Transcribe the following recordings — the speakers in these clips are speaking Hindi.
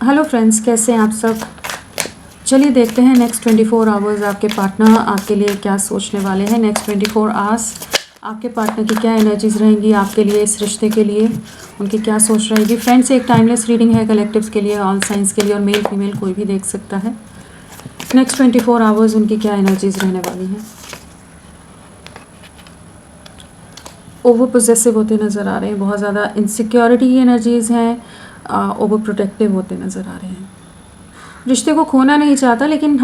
हेलो फ्रेंड्स, कैसे हैं आप सब। चलिए देखते हैं नेक्स्ट 24 आवर्स आपके पार्टनर आपके लिए क्या सोचने वाले हैं। नेक्स्ट 24 आवर्स आपके पार्टनर की क्या एनर्जीज रहेंगी आपके लिए, इस रिश्ते के लिए उनकी क्या सोच रहेगी। फ्रेंड्स, एक टाइमलेस रीडिंग है कलेक्टिव्स के लिए, ऑल साइंस के लिए, और मेल फीमेल कोई भी देख सकता है। नेक्स्ट 24 आवर्स उनकी क्या एनर्जीज रहने वाली हैं। ओवर पोजेसिव होते नज़र आ रहे हैं, बहुत ज़्यादा इनसिक्योरिटी की एनर्जीज़ हैं, ओवर प्रोटेक्टिव होते नज़र आ रहे हैं। रिश्ते को खोना नहीं चाहता, लेकिन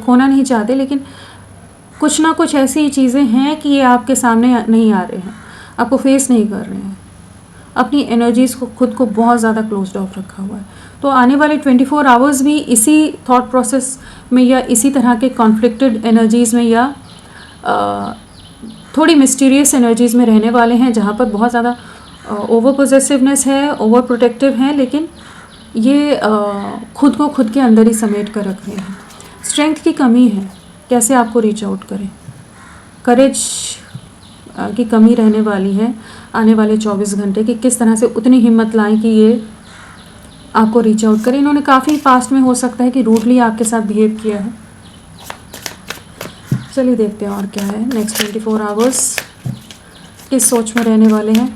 खोना नहीं चाहते, लेकिन कुछ ना कुछ ऐसी चीज़ें हैं कि ये आपके सामने नहीं आ रहे हैं, आपको फेस नहीं कर रहे हैं। अपनी एनर्जीज़ को, खुद को बहुत ज़्यादा क्लोज्ड ऑफ रखा हुआ है। तो आने वाले 24 आवर्स भी इसी थॉट प्रोसेस में या इसी तरह के कॉन्फ्लिक्टेड एनर्जीज़ में या थोड़ी मिस्टीरियस एनर्जीज़ में रहने वाले हैं, जहाँ पर बहुत ज़्यादा ओवर पोजेसिवनेस है, ओवर प्रोटेक्टिव है, लेकिन ये खुद को खुद के अंदर ही समेट कर रख रहे हैं। स्ट्रेंथ की कमी है, कैसे आपको रीच आउट करें। करेज की कमी रहने वाली है आने वाले 24 घंटे की, किस तरह से उतनी हिम्मत लाएं कि ये आपको रीच आउट करें। इन्होंने काफ़ी पास्ट में हो सकता है कि रूडली आपके साथ बिहेव किया है। चलिए देखते हैं और क्या है। नेक्स्ट 24 आवर्स किस सोच में रहने वाले हैं।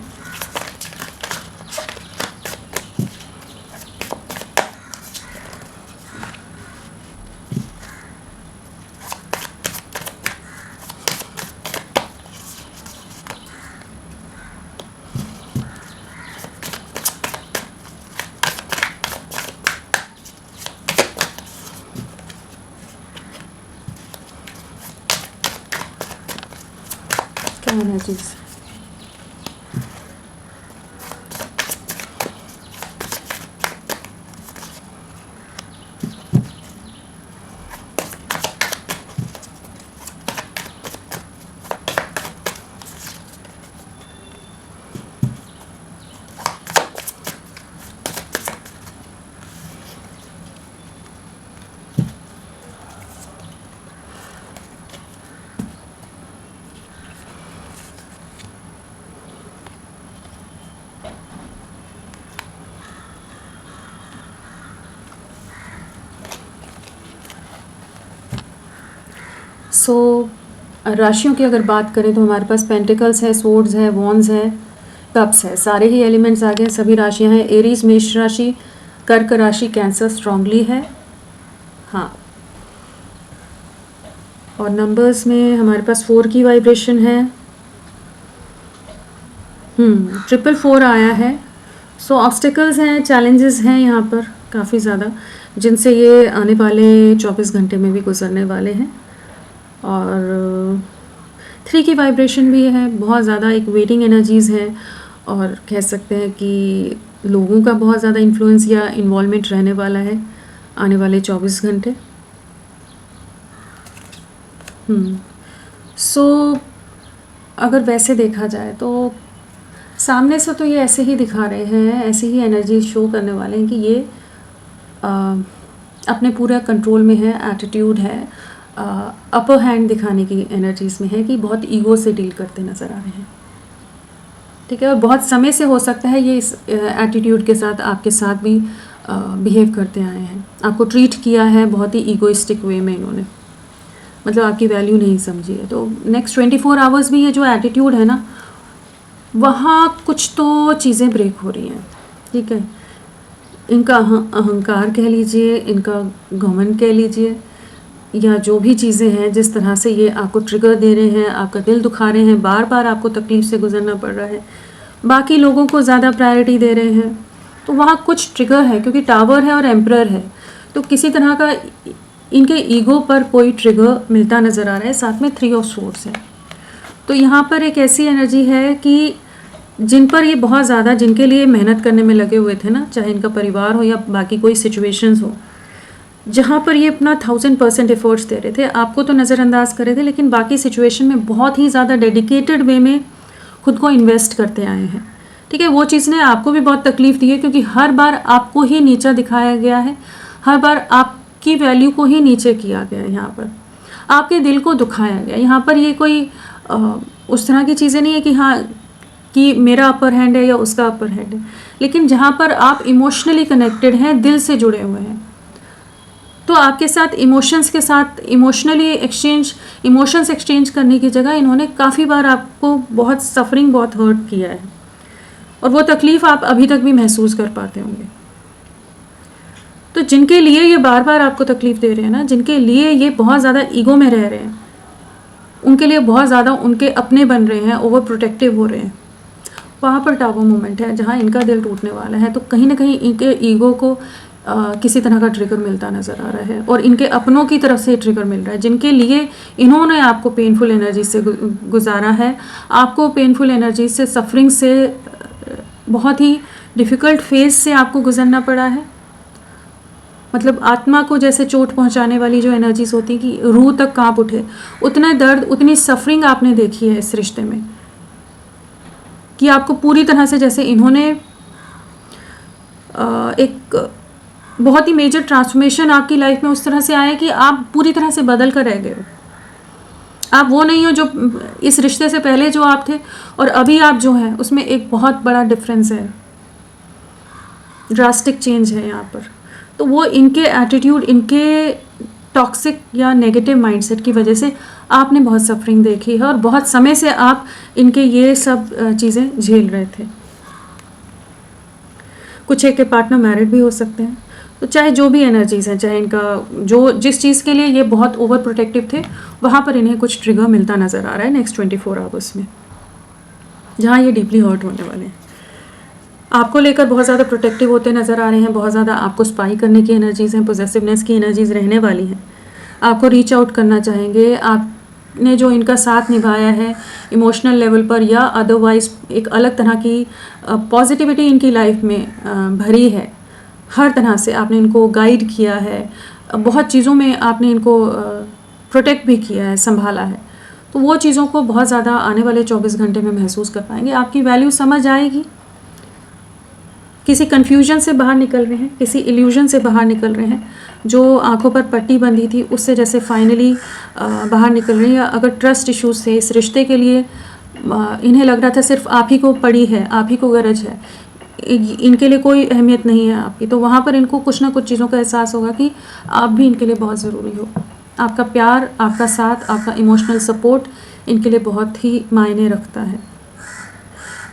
क्या एनर्जीज। राशियों की अगर बात करें तो हमारे पास पेंटिकल्स है, सोर्ड्स है, वॉन्ड्स है, कप्स है, सारे ही एलिमेंट्स आ गए। सभी राशियां हैं। एरीज मेष राशि, कर्क राशि, कैंसर स्ट्रांगली है। हाँ, और नंबर्स में हमारे पास 4 की वाइब्रेशन है। 444 आया है। सो ऑब्स्टिकल्स हैं, चैलेंजेस हैं यहाँ पर काफ़ी ज़्यादा, जिनसे ये आने वाले 24 घंटे में भी गुजरने वाले हैं। और 3 की वाइब्रेशन भी है, बहुत ज़्यादा एक वेटिंग एनर्जीज़ है, और कह सकते हैं कि लोगों का बहुत ज़्यादा इन्फ्लुएंस या इन्वॉल्वमेंट रहने वाला है आने वाले 24 घंटे। अगर वैसे देखा जाए तो सामने से तो ये ऐसे ही दिखा रहे हैं, ऐसे ही एनर्जी शो करने वाले हैं कि ये अपने पूरा कंट्रोल में है, एटीट्यूड है, अपर हैंड दिखाने की एनर्जीज में है कि बहुत ईगो से डील करते नज़र आ रहे हैं। ठीक है, और बहुत समय से हो सकता है ये इस एटीट्यूड के साथ आपके साथ भी बिहेव करते आए हैं। आपको ट्रीट किया है बहुत ही ईगोइस्टिक वे में इन्होंने, मतलब आपकी वैल्यू नहीं समझी है। तो नेक्स्ट 24 आवर्स भी ये जो एटीट्यूड है ना, वहाँ कुछ तो चीज़ें ब्रेक हो रही हैं। ठीक है, इनका अहंकार कह लीजिए, इनका घमंड कह लीजिए, या जो भी चीज़ें हैं, जिस तरह से ये आपको ट्रिगर दे रहे हैं, आपका दिल दुखा रहे हैं, बार बार आपको तकलीफ़ से गुजरना पड़ रहा है, बाकी लोगों को ज़्यादा प्रायोरिटी दे रहे हैं, तो वहाँ कुछ ट्रिगर है। क्योंकि टावर है और एम्परर है, तो किसी तरह का इनके ईगो पर कोई ट्रिगर मिलता नज़र आ रहा है। साथ में 3 ऑफ सोर्ड्स है। तो यहाँ पर एक ऐसी एनर्जी है कि जिन पर ये बहुत ज़्यादा, जिनके लिए मेहनत करने में लगे हुए थे ना, चाहे इनका परिवार हो या बाकी कोई सिचुएशंस हो, जहाँ पर ये अपना 1000% एफर्ट्स दे रहे थे, आपको तो नज़रअंदाज कर रहे थे, लेकिन बाकी सिचुएशन में बहुत ही ज़्यादा डेडिकेटेड वे में खुद को इन्वेस्ट करते आए हैं। ठीक है, वो चीज़ ने आपको भी बहुत तकलीफ़ दी है, क्योंकि हर बार आपको ही नीचा दिखाया गया है, हर बार आपकी वैल्यू को ही नीचे किया गया है, यहाँ पर आपके दिल को दुखाया गया। यहाँ पर ये कोई उस तरह की चीज़ें नहीं है कि हाँ कि मेरा अपर हैंड है या उसका अपर हैंड है, लेकिन जहाँ पर आप इमोशनली कनेक्टेड हैं, दिल से जुड़े हुए हैं, तो आपके साथ इमोशंस के साथ इमोशंस एक्सचेंज करने की जगह इन्होंने काफ़ी बार आपको बहुत सफरिंग, बहुत हर्ट किया है, और वो तकलीफ़ आप अभी तक भी महसूस कर पाते होंगे। तो जिनके लिए ये बार बार आपको तकलीफ़ दे रहे हैं ना, जिनके लिए ये बहुत ज़्यादा ईगो में रह रहे हैं, उनके लिए बहुत ज़्यादा उनके अपने बन रहे हैं, ओवर प्रोटेक्टिव हो रहे हैं, वहाँ पर टावर मोमेंट है जहाँ इनका दिल टूटने वाला है। तो कहीं ना कहीं इनके ईगो को किसी तरह का ट्रिगर मिलता नज़र आ रहा है, और इनके अपनों की तरफ से ट्रिगर मिल रहा है, जिनके लिए इन्होंने आपको पेनफुल एनर्जी से गुजारा है, आपको पेनफुल एनर्जी से, सफरिंग से, बहुत ही डिफ़िकल्ट फेज़ से आपको गुजरना पड़ा है। मतलब आत्मा को जैसे चोट पहुंचाने वाली जो एनर्जीज होती कि रूह तक कांप उठे, उतना दर्द, उतनी सफरिंग आपने देखी है इस रिश्ते में, कि आपको पूरी तरह से, जैसे इन्होंने एक बहुत ही मेजर ट्रांसफॉर्मेशन आपकी लाइफ में उस तरह से आया कि आप पूरी तरह से बदल कर रह गए हो। आप वो नहीं हो जो इस रिश्ते से पहले जो आप थे और अभी आप जो हैं, उसमें एक बहुत बड़ा डिफरेंस है, ड्रास्टिक चेंज है यहाँ पर। तो वो इनके एटीट्यूड, इनके टॉक्सिक या नेगेटिव माइंडसेट की वजह से आपने बहुत सफरिंग देखी है, और बहुत समय से आप इनके ये सब चीज़ें झेल रहे थे। कुछ एक के पार्टनर मैरिड भी हो सकते हैं। तो चाहे जो भी एनर्जीज हैं, चाहे इनका जो जिस चीज़ के लिए ये बहुत ओवर प्रोटेक्टिव थे, वहाँ पर इन्हें कुछ ट्रिगर मिलता नज़र आ रहा है नेक्स्ट 24 आवर्स में, जहाँ ये डीपली हर्ट होने वाले हैं। आपको लेकर बहुत ज़्यादा प्रोटेक्टिव होते नज़र आ रहे हैं, बहुत ज़्यादा आपको स्पाई करने की एनर्जीज़ हैं, पोजेसिवनेस की एनर्जीज़ रहने वाली हैं। आपको रीच आउट करना चाहेंगे, आपने जो इनका साथ निभाया है इमोशनल लेवल पर या अदरवाइज एक अलग तरह की पॉजिटिविटी इनकी लाइफ में भरी है, हर तरह से आपने इनको गाइड किया है, बहुत चीज़ों में आपने इनको प्रोटेक्ट भी किया है, संभाला है। तो वो चीज़ों को बहुत ज़्यादा आने वाले 24 घंटे में महसूस कर पाएंगे, आपकी वैल्यू समझ आएगी। किसी कन्फ्यूजन से बाहर निकल रहे हैं, किसी इल्यूजन से बाहर निकल रहे हैं, जो आंखों पर पट्टी बंधी थी उससे जैसे फाइनली बाहर निकल रहे हैं। या अगर ट्रस्ट इश्यूज थे इस रिश्ते के लिए, इन्हें लग रहा था सिर्फ आप ही को पड़ी है, आप ही को गरज है, इनके लिए कोई अहमियत नहीं है आपकी, तो वहाँ पर इनको कुछ ना कुछ चीज़ों का एहसास होगा कि आप भी इनके लिए बहुत ज़रूरी हो। आपका प्यार, आपका साथ, आपका इमोशनल सपोर्ट इनके लिए बहुत ही मायने रखता है।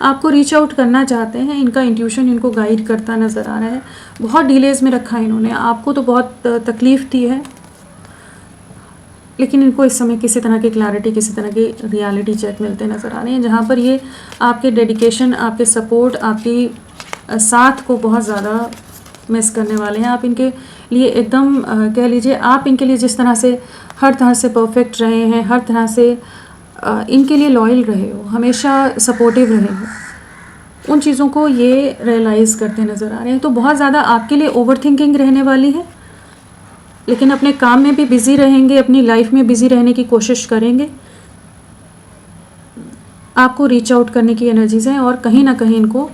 आपको रीच आउट करना चाहते हैं, इनका इंट्यूशन इनको गाइड करता नज़र आ रहा है। बहुत डिलेज में रखा है इन्होंने आपको, तो बहुत तकलीफ़ दी है, लेकिन इनको इस समय किसी तरह की क्लैरिटी, किसी तरह की रियलिटी चेक मिलते नज़र आ रहे हैं, जहाँ पर ये आपके डेडिकेशन, आपके सपोर्ट, आपकी साथ को बहुत ज़्यादा मिस करने वाले हैं। आप इनके लिए एकदम कह लीजिए, आप इनके लिए जिस तरह से हर तरह से परफेक्ट रहे हैं, हर तरह से इनके लिए लॉयल रहे हो, हमेशा सपोर्टिव रहे हो, उन चीज़ों को ये रियलाइज़ करते नज़र आ रहे हैं। तो बहुत ज़्यादा आपके लिए ओवर थिंकिंग रहने वाली है, लेकिन अपने काम में भी बिज़ी रहेंगे, अपनी लाइफ में बिज़ी रहने की कोशिश करेंगे। आपको रीच आउट करने की एनर्जीज़ हैं, और कहीं ना कहीं इनको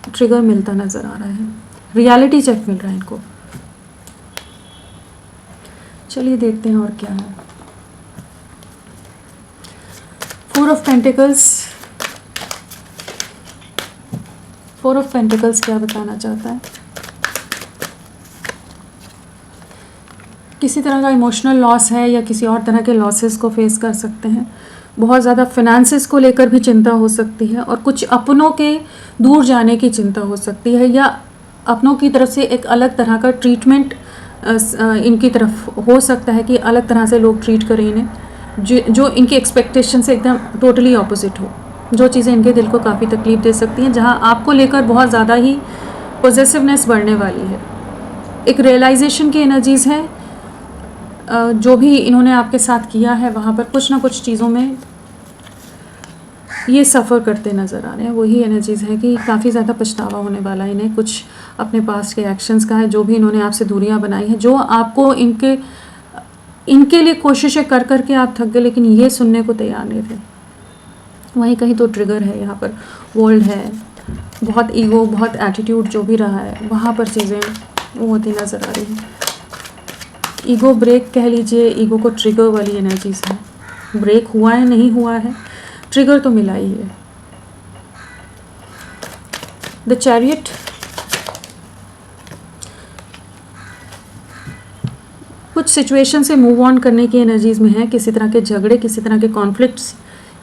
ट्रिगर मिलता नज़र आ रहा है, रियलिटी चेक मिल रहा है इनको। चलिए देखते हैं और क्या है। 4 ऑफ पेंटिकल्स, 4 ऑफ पेंटिकल्स क्या बताना चाहता है? किसी तरह का इमोशनल लॉस है, या किसी और तरह के लॉसेस को फेस कर सकते हैं। बहुत ज़्यादा फिनेंसेस को लेकर भी चिंता हो सकती है, और कुछ अपनों के दूर जाने की चिंता हो सकती है, या अपनों की तरफ से एक अलग तरह का ट्रीटमेंट इनकी तरफ हो सकता है कि अलग तरह से लोग ट्रीट करें इन्हें, जो इनकी एक्सपेक्टेशन से एकदम टोटली ऑपोजिट हो, जो चीज़ें इनके दिल को काफ़ी तकलीफ़ दे सकती हैं, जहां आपको लेकर बहुत ज़्यादा ही पॉजिटिवनेस बढ़ने वाली है। एक रियलाइजेशन की एनर्जीज़ हैं, जो भी इन्होंने आपके साथ किया है वहाँ पर कुछ ना कुछ चीज़ों में ये सफ़र करते नज़र आ रहे हैं। वही एनर्जीज़ हैं कि काफ़ी ज़्यादा पछतावा होने वाला है इन्हें, कुछ अपने पास के एक्शंस का है, जो भी इन्होंने आपसे दूरियां बनाई हैं, जो आपको इनके लिए कोशिशें कर कर के आप थक गए, लेकिन ये सुनने को तैयार नहीं थे। वहीं कहीं तो ट्रिगर है, यहाँ पर वर्ल्ड है, बहुत ईगो, बहुत एटीट्यूड जो भी रहा है, वहाँ पर चीज़ें वो होती नज़र आ रही हैं। ईगो ब्रेक कह लीजिए, ईगो को ट्रिगर वाली एनर्जीज़ है। ब्रेक हुआ है, नहीं हुआ है, ट्रिगर तो मिला ही है। द चैरियट, कुछ सिचुएशन से मूव ऑन करने की एनर्जीज में है। किसी तरह के झगड़े, किसी तरह के कॉन्फ्लिक्ट्स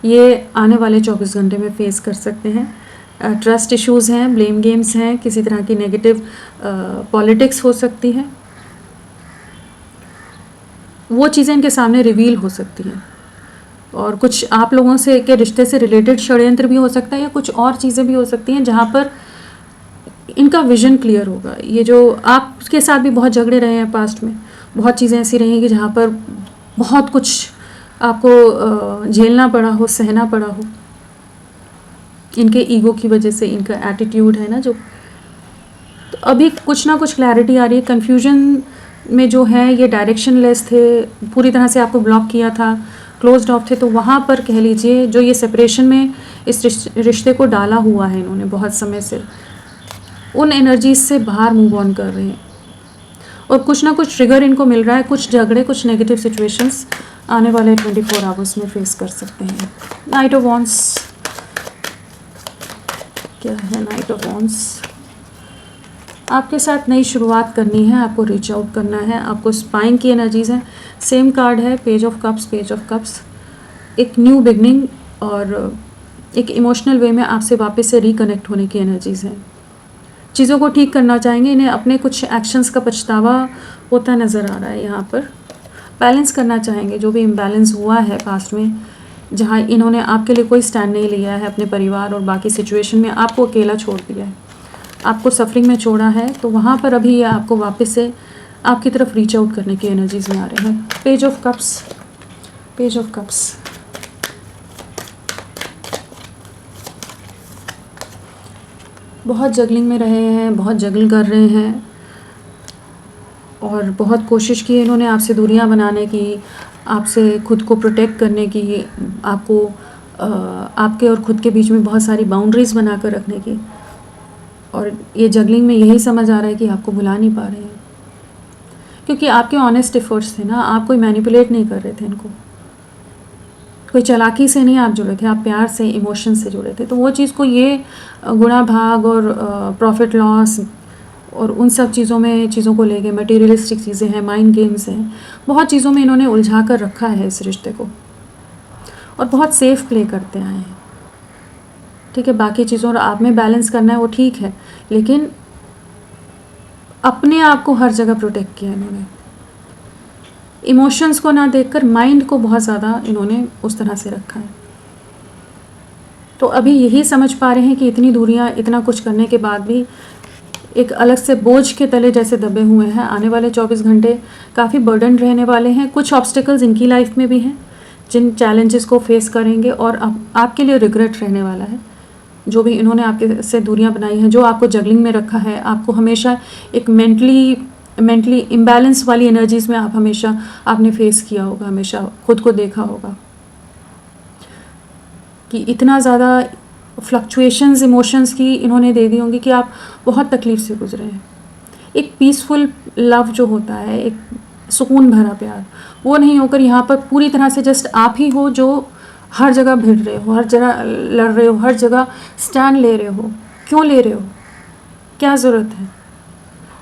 ये आने वाले 24 घंटे में फेस कर सकते हैं। ट्रस्ट इश्यूज़ हैं, ब्लेम गेम्स हैं, किसी तरह की नेगेटिव पॉलिटिक्स हो सकती है। वो चीज़ें इनके सामने रिवील हो सकती हैं, और कुछ आप लोगों से के रिश्ते से रिलेटेड षड्यंत्र भी हो सकता है, या कुछ और चीज़ें भी हो सकती हैं जहाँ पर इनका विजन क्लियर होगा। ये जो आपके साथ भी बहुत झगड़े रहे हैं पास्ट में, बहुत चीज़ें ऐसी रहेंगी जहाँ पर बहुत कुछ आपको झेलना पड़ा हो, सहना पड़ा हो, इनके ईगो की वजह से, इनका एटीट्यूड है ना जो। तो अभी कुछ ना कुछ क्लैरिटी आ रही है। कन्फ्यूजन में जो है ये डायरेक्शनलेस थे, पूरी तरह से आपको ब्लॉक किया था, क्लोज्ड ऑफ थे, तो वहाँ पर कह लीजिए जो ये सेपरेशन में इस रिश्ते को डाला हुआ है इन्होंने बहुत समय से, उन एनर्जीज से बाहर मूव ऑन कर रहे हैं। और कुछ ना कुछ ट्रिगर इनको मिल रहा है, कुछ झगड़े, कुछ नेगेटिव सिचुएशंस आने वाले 24 आवर्स में फेस कर सकते हैं। नाइट ऑफ वॉन्ड्स, क्या है नाइट ऑफ वॉन्ड्स? आपके साथ नई शुरुआत करनी है, आपको रीच आउट करना है, आपको स्पाइंग की एनर्जीज हैं। सेम कार्ड है, page of cups, page of cups, एक न्यू बिगनिंग और एक इमोशनल वे में आपसे वापस से रिकनेक्ट होने की एनर्जीज हैं। चीज़ों को ठीक करना चाहेंगे, इन्हें अपने कुछ एक्शंस का पछतावा होता नज़र आ रहा है। यहाँ पर बैलेंस करना चाहेंगे जो भी इम्बैलेंस हुआ है पास्ट में, जहाँ इन्होंने आपके लिए कोई स्टैंड नहीं लिया है, अपने परिवार और बाकी सिचुएशन में आपको अकेला छोड़ दिया है, आपको सफरिंग में छोड़ा है, तो वहाँ पर अभी ये आपको वापस से आपकी तरफ रीच आउट करने की एनर्जीज में आ रहे हैं। Page of cups, page of cups, बहुत जगलिंग में रहे हैं, बहुत जगल कर रहे हैं, और बहुत कोशिश की इन्होंने आपसे दूरियां बनाने की, आपसे खुद को प्रोटेक्ट करने की, आपको आपके और खुद के बीच में बहुत सारी बाउंड्रीज़ बना कर रखने की, और ये जगलिंग में यही समझ आ रहा है कि आपको भुला नहीं पा रहे हैं, क्योंकि आपके ऑनेस्ट एफर्ट्स थे ना, आप कोई मैनिपुलेट नहीं कर रहे थे इनको, कोई चालाकी से नहीं आप जुड़े थे, आप प्यार से, इमोशन से जुड़े थे। तो वो चीज़ को ये गुणा भाग और प्रॉफिट लॉस और उन सब चीज़ों में, चीज़ों को लेके, मटेरियलिस्टिक चीज़ें हैं, माइंड गेम्स हैं, बहुत चीज़ों में इन्होंने उलझा कर रखा है इस रिश्ते को, और बहुत सेफ प्ले करते आए हैं। ठीक है, बाकी चीज़ों और आप में बैलेंस करना है वो ठीक है, लेकिन अपने आप को हर जगह प्रोटेक्ट किया इन्होंने, इमोशंस को ना देखकर माइंड को बहुत ज़्यादा इन्होंने उस तरह से रखा है। तो अभी यही समझ पा रहे हैं कि इतनी दूरियां, इतना कुछ करने के बाद भी एक अलग से बोझ के तले जैसे दबे हुए हैं। आने वाले 24 घंटे काफ़ी बर्डन रहने वाले हैं। कुछ ऑब्स्टिकल्स इनकी लाइफ में भी हैं जिन चैलेंजेस को फेस करेंगे, और आपके लिए रिग्रेट रहने वाला है। जो भी इन्होंने आपके से दूरियां बनाई हैं, जो आपको जगलिंग में रखा है, आपको हमेशा एक मेंटली इम्बैलेंस वाली एनर्जीज़ में आप हमेशा आपने फेस किया होगा, हमेशा खुद को देखा होगा कि इतना ज़्यादा फ्लक्चुएशंस इमोशंस की इन्होंने दे दी होंगी कि आप बहुत तकलीफ़ से गुजरे हैं। एक पीसफुल लव जो होता है, एक सुकून भरा प्यार, वो नहीं होकर यहाँ पर पूरी तरह से जस्ट आप ही हो जो हर जगह भिड़ रहे हो, हर जगह लड़ रहे हो, हर जगह स्टैंड ले रहे हो। क्यों ले रहे हो? क्या ज़रूरत है?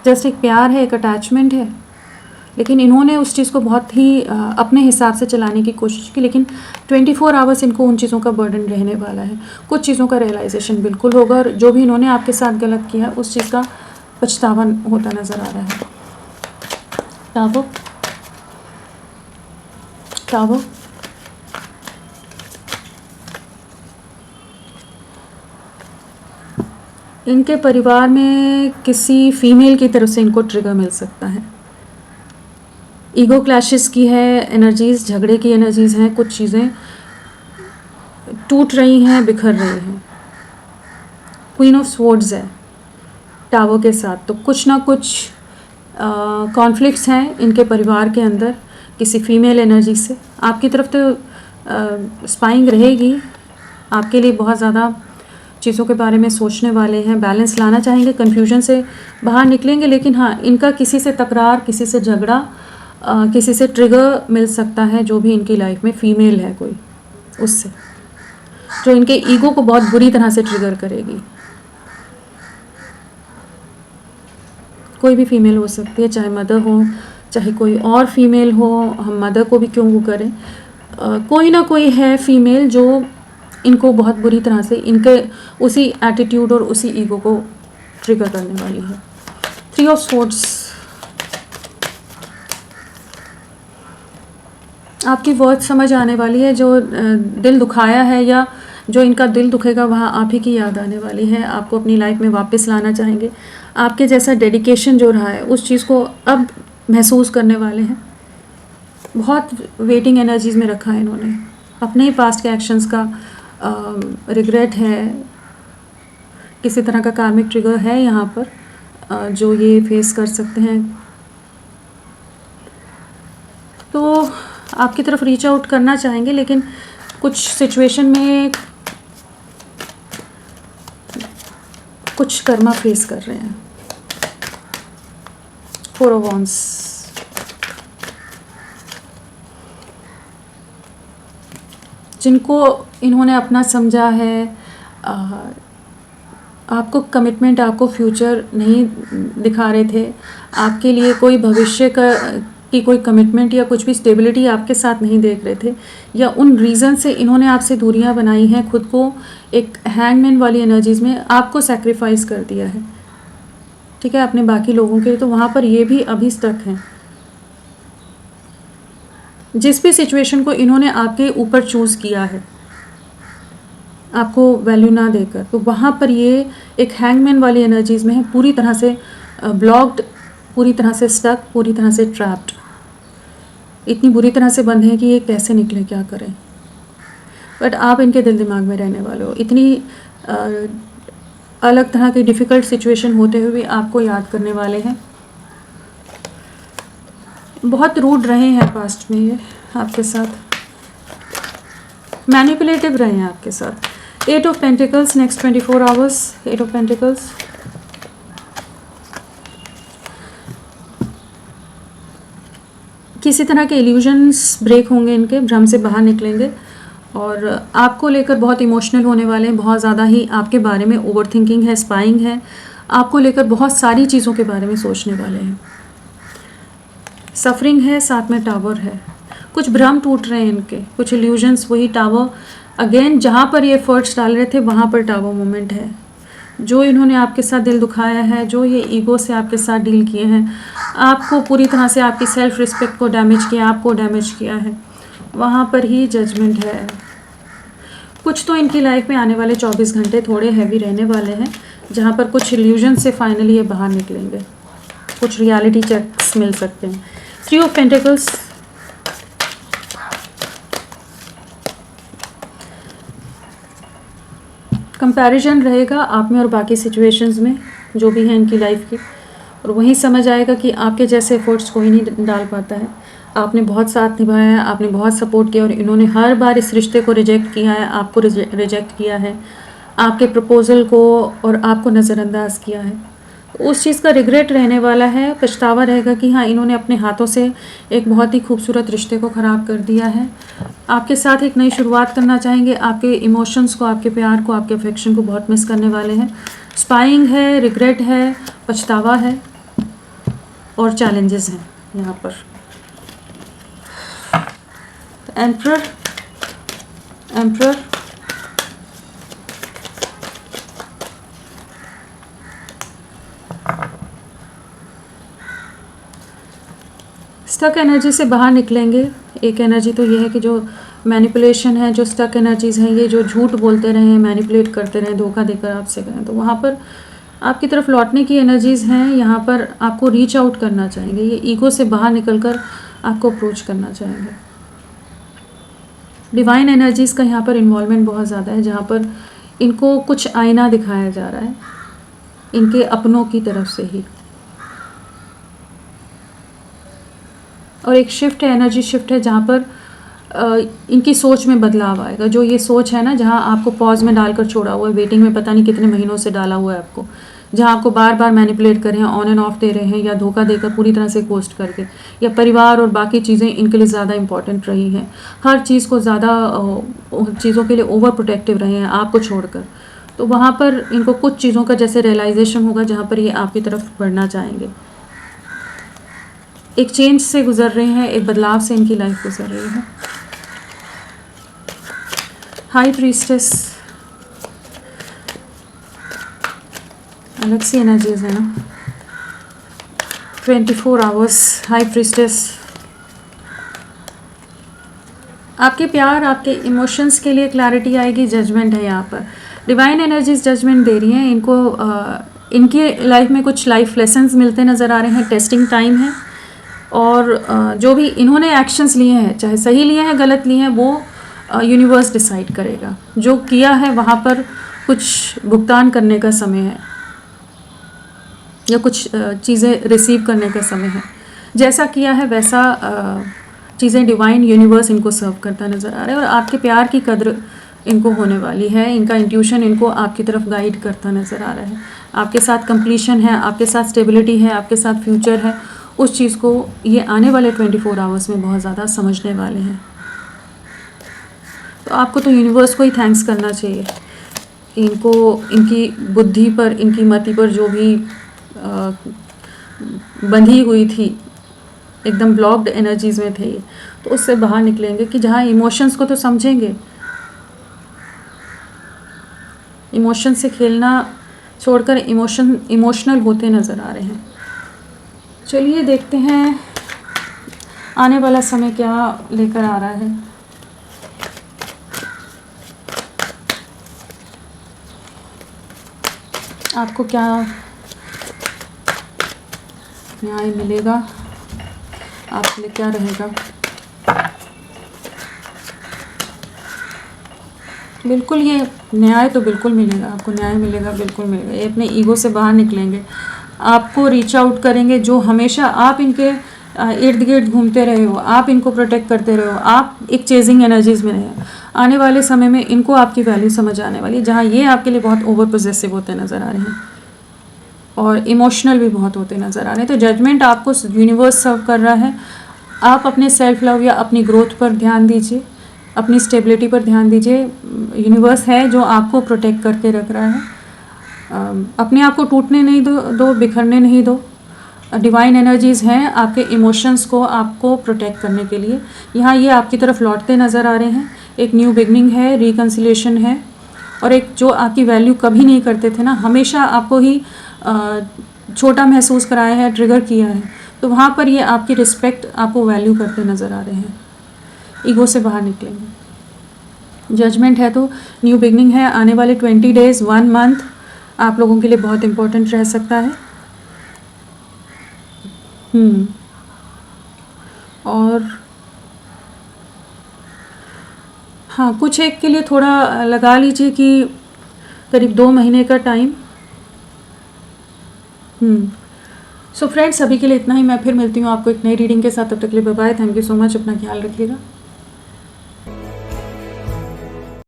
जस्ट एक प्यार है, एक अटैचमेंट है, लेकिन इन्होंने उस चीज़ को बहुत ही अपने हिसाब से चलाने की कोशिश की। लेकिन 24 आवर्स इनको उन चीज़ों का बर्डन रहने वाला है। कुछ चीज़ों का रियलाइजेशन बिल्कुल होगा, और जो भी इन्होंने आपके साथ गलत किया उस चीज़ का पछतावा होता नज़र आ रहा है। टावर, टावर, इनके परिवार में किसी फीमेल की तरफ से इनको ट्रिगर मिल सकता है। ईगो क्लैशेस की है एनर्जीज़, झगड़े की एनर्जीज़ हैं, कुछ चीज़ें टूट रही हैं, बिखर रही हैं। क्वीन ऑफ स्वॉर्ड्स है टावर के साथ, तो कुछ ना कुछ कॉन्फ्लिक्ट्स हैं इनके परिवार के अंदर किसी फीमेल एनर्जी से। आपकी तरफ तो स्पाइंग रहेगी, आपके लिए बहुत ज़्यादा चीज़ों के बारे में सोचने वाले हैं, बैलेंस लाना चाहेंगे, कन्फ्यूजन से बाहर निकलेंगे। लेकिन हाँ, इनका किसी से तकरार, किसी से झगड़ा, किसी से ट्रिगर मिल सकता है, जो भी इनकी लाइफ में फीमेल है कोई, उससे, जो इनके ईगो को बहुत बुरी तरह से ट्रिगर करेगी। कोई भी फीमेल हो सकती है, चाहे मदर हो चाहे कोई और फीमेल हो, हम मदर को भी क्यों वो करें, कोई ना कोई है फीमेल जो इनको बहुत बुरी तरह से इनके उसी एटीट्यूड और उसी ईगो को ट्रिगर करने वाली है। 3 ऑफ स्वॉर्ड्स, आपकी वर्ड समझ आने वाली है। जो दिल दुखाया है या जो इनका दिल दुखेगा वहाँ आप ही की याद आने वाली है, आपको अपनी लाइफ में वापस लाना चाहेंगे। आपके जैसा डेडिकेशन जो रहा है उस चीज़ को अब महसूस करने वाले हैं। बहुत वेटिंग एनर्जीज़ में रखा है इन्होंने, अपने ही पास्ट के एक्शंस का रिग्रेट है, किसी तरह का कार्मिक ट्रिगर है यहाँ पर जो ये फेस कर सकते हैं। तो आपकी तरफ रीच आउट करना चाहेंगे, लेकिन कुछ सिचुएशन में कुछ कर्मा फेस कर रहे हैं। 4 ऑफ वांड्स, जिनको इन्होंने अपना समझा है, आपको कमिटमेंट, आपको फ्यूचर नहीं दिखा रहे थे, आपके लिए कोई भविष्य की कोई कमिटमेंट या कुछ भी स्टेबिलिटी आपके साथ नहीं देख रहे थे, या उन रीज़न से इन्होंने आपसे दूरियां बनाई हैं, खुद को एक हैंगमैन वाली एनर्जीज़ में आपको सैक्रिफाइस कर दिया है, ठीक है, अपने बाकी लोगों के लिए। तो वहाँ पर ये भी अभी स्टक हैं। जिस भी सिचुएशन को इन्होंने आपके ऊपर चूज़ किया है आपको वैल्यू ना देकर, तो वहाँ पर ये एक हैंगमैन वाली एनर्जीज़ में है, पूरी तरह से ब्लॉक्ड, पूरी तरह से स्टक, पूरी तरह से ट्रैप्ड, इतनी बुरी तरह से बंद है कि ये कैसे निकले, क्या करें। बट आप इनके दिल दिमाग में रहने वाले हो। इतनी अलग तरह की डिफ़िकल्ट सिचुएशन होते हुए भी आपको याद करने वाले हैं। बहुत रूड रहे हैं पास्ट में ये आपके साथ, मैनिपुलेटिव रहे हैं आपके साथ। 8 of pentacles, next 24 hours, 8 of pentacles. किसी तरह के इल्यूजन्स ब्रेक होंगे, इनके भ्रम से बाहर निकलेंगे और आपको लेकर बहुत इमोशनल होने वाले हैं। बहुत ज़्यादा ही आपके बारे में ओवर थिंकिंग है, स्पाइंग है, आपको लेकर बहुत सारी चीज़ों के बारे में सोचने वाले हैं। सफरिंग है, साथ में टावर है, कुछ भ्रम टूट रहे हैं इनके, कुछ इल्यूजन्स, वही टावर अगेन, जहाँ पर ये एफर्ट्स डाल रहे थे वहाँ पर टावर मोमेंट है। जो इन्होंने आपके साथ दिल दुखाया है, जो ये ईगो से आपके साथ डील किए हैं, आपको पूरी तरह से आपकी सेल्फ रिस्पेक्ट को डैमेज किया, आपको डैमेज किया है, वहाँ पर ही जजमेंट है। कुछ तो इनकी लाइफ में आने वाले 24 घंटे थोड़े हैवी रहने वाले हैं, जहाँ पर कुछ इल्यूजन से फाइनली ये बाहर निकलेंगे, कुछ रियलिटी चेक्स मिल सकते हैं। 3 ऑफ पेंटिकल्स, कंपैरिजन रहेगा आप में और बाकी सिचुएशंस में जो भी हैं इनकी लाइफ की, और वहीं समझ आएगा कि आपके जैसे एफर्ट्स कोई नहीं डाल पाता है। आपने बहुत साथ निभाया है, आपने बहुत सपोर्ट किया और इन्होंने हर बार इस रिश्ते को रिजेक्ट किया है, आपको रिजेक्ट किया है, आपके प्रपोज़ल को और आपको नज़रअंदाज किया है। उस चीज़ का रिग्रेट रहने वाला है, पछतावा रहेगा कि हाँ, इन्होंने अपने हाथों से एक बहुत ही खूबसूरत रिश्ते को ख़राब कर दिया है। आपके साथ एक नई शुरुआत करना चाहेंगे, आपके इमोशंस को, आपके प्यार को, आपके अफेक्शन को बहुत मिस करने वाले हैं। स्पाइंग है, रिग्रेट है, पछतावा है और चैलेंजेस हैं यहाँ पर। एम्परर, एम्परर, स्टक एनर्जी से बाहर निकलेंगे। एक एनर्जी तो ये है कि जो मैनिपुलेशन है, जो स्टक एनर्जीज़ हैं, ये जो झूठ बोलते रहें, मैनिपुलेट करते रहें, धोखा देकर आपसे करें, तो वहाँ पर आपकी तरफ लौटने की एनर्जीज़ हैं। यहाँ पर आपको रीच आउट करना चाहेंगे, ये ईगो से बाहर निकलकर आपको अप्रोच करना चाहेंगे। डिवाइन एनर्जीज़ का यहाँ पर इन्वॉल्वमेंट बहुत ज़्यादा है, जहाँ पर इनको कुछ आईना दिखाया जा रहा है इनके अपनों की तरफ से ही, और एक शिफ्ट है, एनर्जी शिफ्ट है, जहाँ पर इनकी सोच में बदलाव आएगा। जो ये सोच है ना, जहाँ आपको पॉज में डालकर छोड़ा हुआ है, वेटिंग में पता नहीं कितने महीनों से डाला हुआ है आपको, जहाँ आपको बार बार मैनिपुलेट कर रहे हैं, ऑन एंड ऑफ दे रहे हैं या धोखा देकर पूरी तरह से कोस्ट करके, या परिवार और बाकी चीज़ें इनके लिए ज़्यादा इंपॉर्टेंट रही हैं, हर चीज़ को ज़्यादा चीज़ों के लिए ओवर प्रोटेक्टिव रहे हैं आपको छोड़कर। तो वहाँ पर इनको कुछ चीज़ों का जैसे रियलाइजेशन होगा, जहाँ पर ये आपकी तरफ बढ़ना चाहेंगे। एक चेंज से गुजर रहे हैं, एक बदलाव से इनकी लाइफ गुजर रही है। हाई प्रीस्टेस अलग सी एनर्जीज है ना। 24 आवर्स हाई प्रीस्टेस। आपके प्यार, आपके इमोशंस के लिए क्लैरिटी आएगी। जजमेंट है यहाँ पर, डिवाइन एनर्जीज जजमेंट दे रही हैं इनको। इनके लाइफ में कुछ लाइफ लेसन्स मिलते नज़र आ रहे हैं। टेस्टिंग टाइम है, और जो भी इन्होंने एक्शंस लिए हैं, चाहे सही लिए हैं गलत लिए हैं, वो यूनिवर्स डिसाइड करेगा। जो किया है वहाँ पर कुछ भुगतान करने का समय है, या कुछ चीज़ें रिसीव करने का समय है। जैसा किया है वैसा चीज़ें डिवाइन यूनिवर्स इनको सर्व करता नज़र आ रहा है। और आपके प्यार की कद्र इनको होने वाली है। इनका इंट्यूशन इनको आपकी तरफ गाइड करता नज़र आ रहा है। आपके साथ कंप्लीशन है, आपके साथ स्टेबिलिटी है, आपके साथ फ्यूचर है। उस चीज़ को ये आने वाले 24 आवर्स में बहुत ज़्यादा समझने वाले हैं। तो आपको तो यूनिवर्स को ही थैंक्स करना चाहिए। इनको, इनकी बुद्धि पर, इनकी मति पर जो भी बंधी हुई थी, एकदम ब्लॉक्ड एनर्जीज में थे ये, तो उससे बाहर निकलेंगे कि जहाँ इमोशंस को तो समझेंगे। इमोशन से खेलना छोड़कर इमोशनल होते नज़र आ रहे हैं। चलिए देखते हैं आने वाला समय क्या लेकर आ रहा है। आपको क्या न्याय मिलेगा, आपके लिए क्या रहेगा। बिल्कुल, ये न्याय तो बिल्कुल मिलेगा, आपको न्याय मिलेगा, बिल्कुल मिलेगा। ये अपने ईगो से बाहर निकलेंगे, आपको रीच आउट करेंगे। जो हमेशा आप इनके इर्द गिर्द घूमते रहे हो, आप इनको प्रोटेक्ट करते रहे हो, आप एक चेजिंग एनर्जीज में रहे, आने वाले समय में इनको आपकी वैल्यू समझ आने वाली है। जहाँ ये आपके लिए बहुत ओवर पोजेसिव होते नज़र आ रहे हैं और इमोशनल भी बहुत होते नज़र आ रहे हैं। तो जजमेंट आपको यूनिवर्स सर्व कर रहा है। आप अपने सेल्फ लव या अपनी ग्रोथ पर ध्यान दीजिए, अपनी स्टेबिलिटी पर ध्यान दीजिए। यूनिवर्स है जो आपको प्रोटेक्ट करके रख रहा है। अपने आप को टूटने नहीं दो, बिखरने नहीं दो। डिवाइन एनर्जीज़ हैं आपके इमोशंस को आपको प्रोटेक्ट करने के लिए। यहाँ ये आपकी तरफ लौटते नज़र आ रहे हैं। एक न्यू बिगनिंग है, रिकन्सिलेशन है, और एक जो आपकी वैल्यू कभी नहीं करते थे ना, हमेशा आपको ही छोटा महसूस कराया है, ट्रिगर किया है, तो वहाँ पर ये आपकी रिस्पेक्ट, आपको वैल्यू करते नज़र आ रहे हैं। ईगो से बाहर निकलेंगे। जजमेंट है तो न्यू बिगनिंग है। आने वाले 20 डेज़, 1 मंथ आप लोगों के लिए बहुत इम्पोर्टेंट रह सकता है। और हाँ, कुछ एक के लिए थोड़ा लगा लीजिए कि करीब 2 महीने का टाइम। सो फ्रेंड्स, अभी के लिए इतना ही। मैं फिर मिलती हूँ आपको एक नई रीडिंग के साथ। तब तक के लिए bye bye. Thank you so much. अपना ख्याल रखिएगा।